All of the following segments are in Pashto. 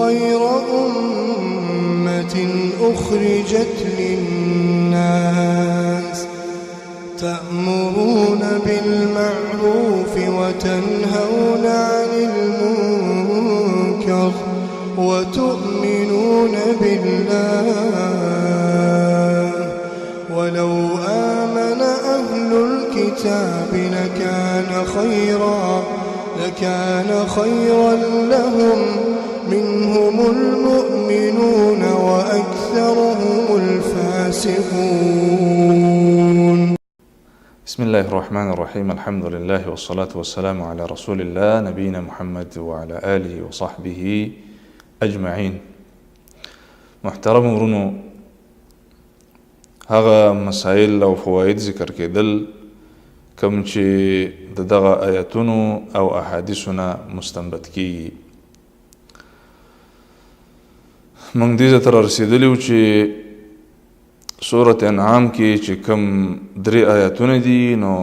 خير أمة أخرجت للناس تأمرون بالمعروف وتنهون عن المنكر وتؤمنون بالله ولو آمن أهل الكتاب لكان خيرا لهم منهم المؤمنون وأكثرهم الفاسقون. بسم الله الرحمن الرحيم. الحمد لله والصلاة والسلام على رسول الله نبينا محمد وعلى آله وصحبه أجمعين. محترم ورونو، هغه مسائل او فواید ذکر کېدل کوم چې دغه آیاتونو او احادیثونه مستنبط کیږي. موږ دې ته رسیدلی و چې سورة انعام کې چې کوم 3 آیاتونه دي نو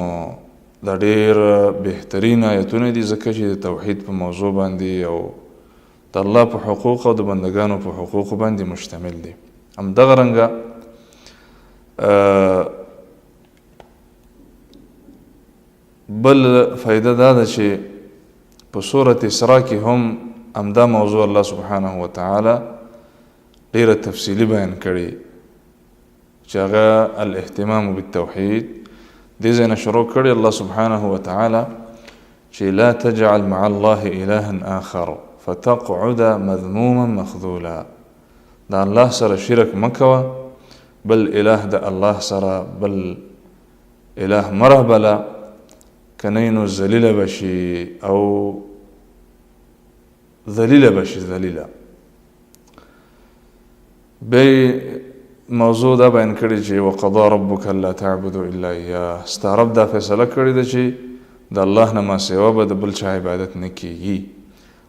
دا ډېر بهترین آیاتونه دي، ځکه چې د توحید په موضوع باندې او د الله په حقوق او د بندگانو په حقوق باندې مشتمل دي. همدغه رنګه بل فائدہ دا ده چې په سورة اسراء کې هم همدا موضوع الله سبحانه وتعالی ډیره تفصیلی بیان کړي چې هغه الاهتمام بالتوحید. دې ځای نه شروع کړي الله سبحانه وتعالی چې لا تجعل مع الله إلها آخر فتقعد مذموما مخذولا. دا الله سره شرک مکوه، بل اله د الله سره بل اله مرهبله کنینو ذلیله بشي او ذلیله بشي ذلیله. به موضوع دا بیان کړي چې وقضى ربك الا تعبدوا الا اياه. ستا رب دا فیصله کړې ده چې د الله نه ما سوا به د بل چا عبادت نه کیږي.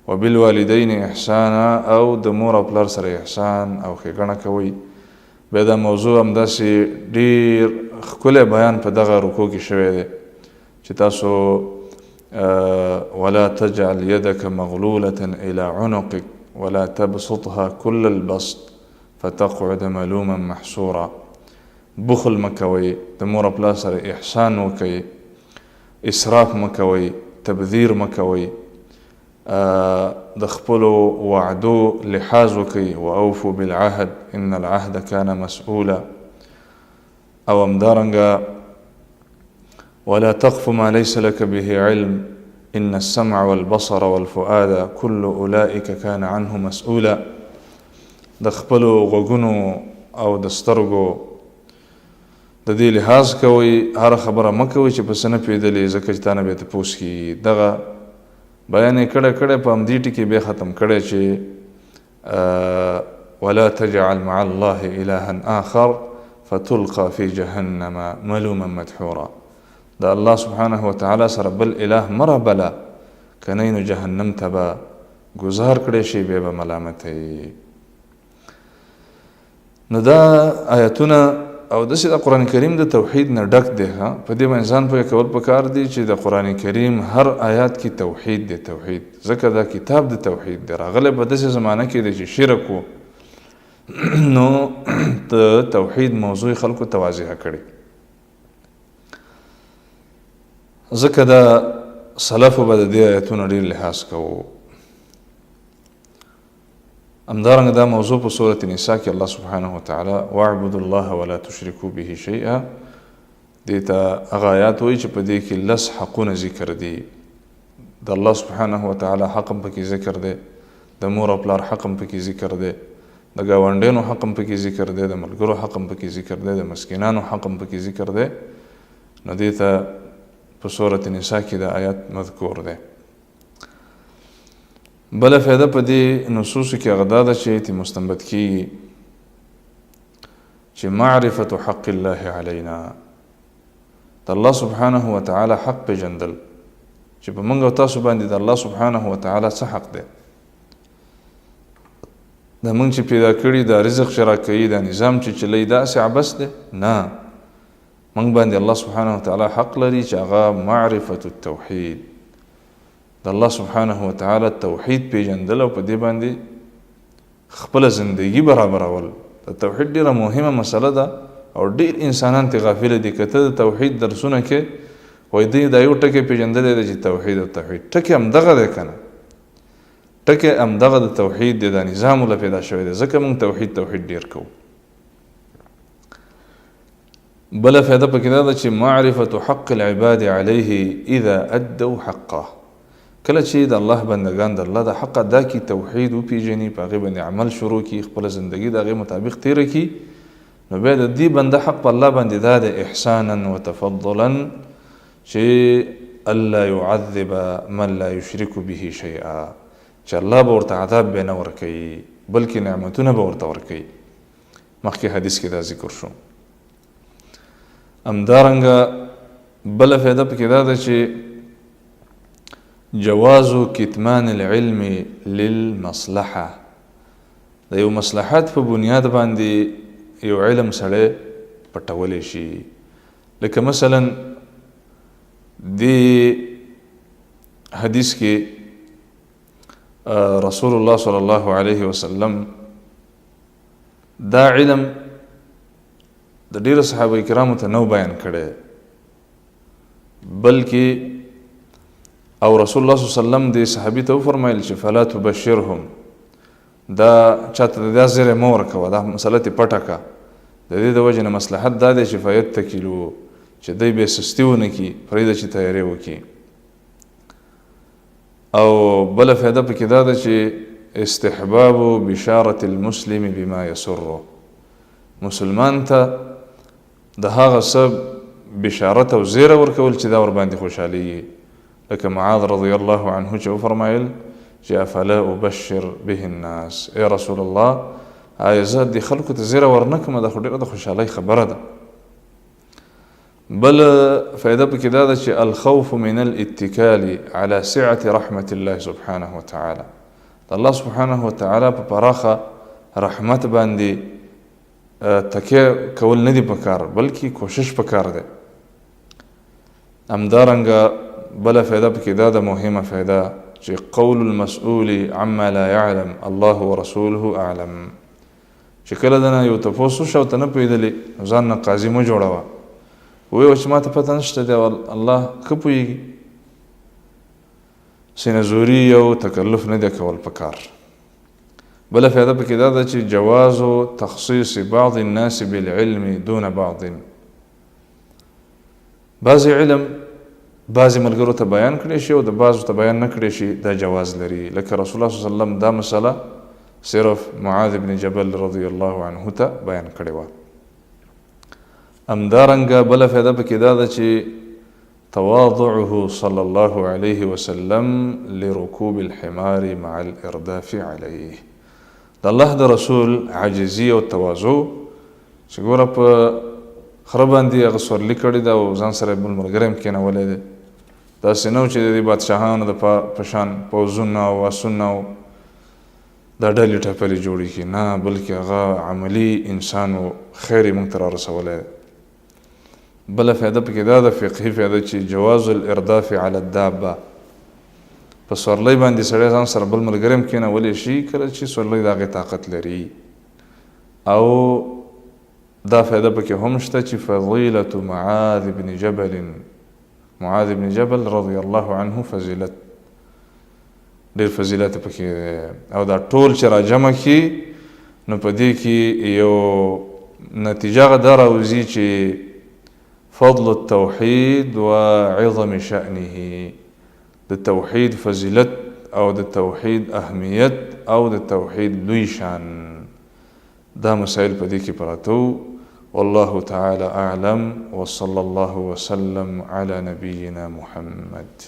وبالوالدین احسانا، او د مور او پلار سره احسان او ښېګڼه کوئ. بیا دا موضوع همداسې ډېر ښکلی بیان په دغه رکوع کې شوی دی چې تاسو ولا تجعل يدك مغلولة إلى عنقك ولا تبسطها كل البسط فتقعد ملوما محسورا. بخل مکوئ، د مور او پلار سره احسان وکئ، اسراف مکوئ، تبذیر مکوئ، د خپلو وعدو لحاظ وکئ. واوفوا بالعهد ان العهد كان مسؤولا. او همدارنګه ولا تقف ما ليس لك به علم ان السمع والبصر والفؤاد كل اولئك كان عنه مسؤولا. د خپلو غوږونو او د سترګو د دې لحاظ کوئ، هر خبره مه کوئ چې په څه نه پوهېدلې، ځکه چې تا نه بیا تپوس کېږي. دغه بیان یې کړی په همدې ټکي بیا ختم کړی چې ولا تجعل مع الله إلها آخر فتلقى في جهنم ملوما مدحورا. دا الله سبحانه وتعالی سره بل اله مرهبله کنینو جهنم ته به ګذار کړی شي، بیا به ملامتوي. نو دا آیتونه او داسې د قرآن کریم د توحید نه ډک دی. په دې باندې ځان پوهه کول پکار دی چې د قرآن کریم هر آیات کې توحید دی. توحید ځکه دا کتاب د توحید دی، راغلی په داسې زمانه کې دی چې شرک و، نو د توحید موضوع خلکو ته واضحه کړي. ځکه دا سلفو به د دې آیتونو ډېر لحاظ کوو. همدارنګه دا موضوع په سورة نساء کې الله سبحانه وتعالی واعبدوا الله ولا تشركوا به شيئا، دې ته هغه آیات وایي چې په دې کې 10 حقونه ذکر دي. د الله سبحانه وتعالی حق هم پکې ذکر دی، د مور او پلار حق هم پکې ذکر دی، د ګاونډیانو حق هم پکې ذکر دی، د ملګرو حق هم پکې ذکر دی، د مسکینانو حق هم پکې ذکر دی. نو دې ته په سورة نساء کې دا آیات مذکور دی. بل فائدہ په دې نصوص کې هغه دا ده چې مستنبط کیږي چې معرفة حق الله علینا، د الله سبحانه وتعالی حق پیژندل چې په موږ او تاسو باندې د الله سبحانه وتعالی څه حق دی. د موږ چې پیدا کړي د رزق چې راکوي، د نظام چې چلی، داسې عبث دی؟ نه، موږ باندې الله سبحانه وتعالی حق لري چې هغه معرفة التوحید، د الله سبحانه وتعالی توحید پیژندل او په دې باندې خپل زندگی برابرول. د توحید ډیره مهمه مسله ده او ډیر انسانان ته غافل دي. که ته د توحید درسونه کې وایي دوی دا یو ټکی پېژندلی دی چې توحید او توحید ټکی همدغه دی که نه، ټکی همدغه د توحید دی، دا نظام له پیدا شوی دی، ځکه موږ توحید ډیر کوو. بله فایده پکې دا ده چې معرفة حق العباد علیه اذا ادوا حقه. کله چې د الله بندگان د الله د حق ادا کړي، توحید وپېژني، په هغې باندې عمل شروع کړي، خپله زندګي د هغې مطابق تېره کړي، نو بیا د دې بنده حق په الله باندې دا د احسانا وتفضلا چې الله يعذب من لا يشرك به شیئا، چې الله به ورته عذاب به نه ورکوي بلکې نعمتونه به ورته ورکوي. مخکې حدیث کې دا ذکر شو. همدارنګه بله فایده پکې دا ده چې جواز کتمان العلم للمصلحه، د یو مصلحت په بنیاد باندې یو علم سړی پټولی شي. لکه مثلا دی حدیث کې رسول الله صلی الله علیه وسلم دا علم د ډیرو صحابه کرامو ته نو بیان کړی، بلکې او رسول الله صلی الله علیه وسلم د صحابي ته وفرمایل چې فلا تبشرهم، دا چاته دا زیری مه ورکوه، دا مسله تې پټه کړه. د دې د وجې نه مصلحت دا دی چې فیتکلو، چې دی بې سستي ونه کړي، پرېږده چې تیاری وکړي. او بله فایده پکې دا ده چې استحباب بشارة المسلم بما یسره، مسلمان ته د هغه څه بشارت او زیره ورکول چې دا ورباندې خوشحالیږي. لکه معاذ رضی الله عنه چې وفرمایل چې افلا ابشر به الناس، ای رسول الله آیا زه د خلکو ته زیره ورنکړم؟ دا خو ډېره د خوشحالۍ خبره ده. بل فایده پکې دا ده چې الخوف من الاتکال على سعة رحمة الله سبحانه وتعالى، د الله سبحانه وتعالى په پراخه رحمت باندې تکیه کول نه دي پکار، بلکې کوشش پکار دی. همدارنګه بله فایده پکې دا ده مهمه فایده چې قول المسؤول عما لا يعلم الله ورسوله اعلم، چې کله دنه یو تپوس وشو او ته نه پوهېدلې ځان نه قاضي مه جوړوه، ووایه چې ما ته پته نشته دی الله ښه پوهېږي. سینه زوري او تکلف نه دی کول پکار. بله فایده پکې دا ده چې جواز تخصیص بعض الناس بالعلم دون بعض، بعضې علم بعضې ملګرو ته بیان کړی شي او د بعضو ته بیان نه کړی شي، دا جواز لري. لکه رسول الله صلی الله علیه وسلم دا مسله صرف معاذ بن جبل رضی الله عنه ته بیان کړې وه. همدارنګه بله فایده پکې دا ده چې تواضعه صلی الله علیه وسلم لرکوب الحمار مع الارداف علیه، د الله د رسول عاجزي او تواضع چې ګوره په خره باندې هغه سورلي کړې ده او ځان سره بل ملګری هم کېنولی دی، داسې نه و چې د دې بادشاهانو د په شان پوځونه او آسونه او دا ډلې ټپلې جوړې کړي، نه بلکې هغه عملي انسان و، خیر یې موږ ته رارسولی دی. بله فایده پکې دا ده فقهي فایده چې جواز الارداف على الدابه، په سورلۍ باندې سړی ځان سره بل ملګری هم کېنولی شي کله چې سورلۍ د هغې طاقت لري. او دا فایده پکې هم شته چې فضیلة معاذ بن جبل رضی الله عنه فضیلت، ډېر فضیلت پکې دی. او دا ټول چې راجمع کړي نو په دې کې یو نتیجه هغه دا راوځي چې فضل التوحید و عظم شأنه، د توحید فضیلت او د توحید اهمیت او د توحید لوی شان، دا مسائل په دې کې پراته وو. والله تعالى أعلم، وصلى الله وسلم على نبينا محمد.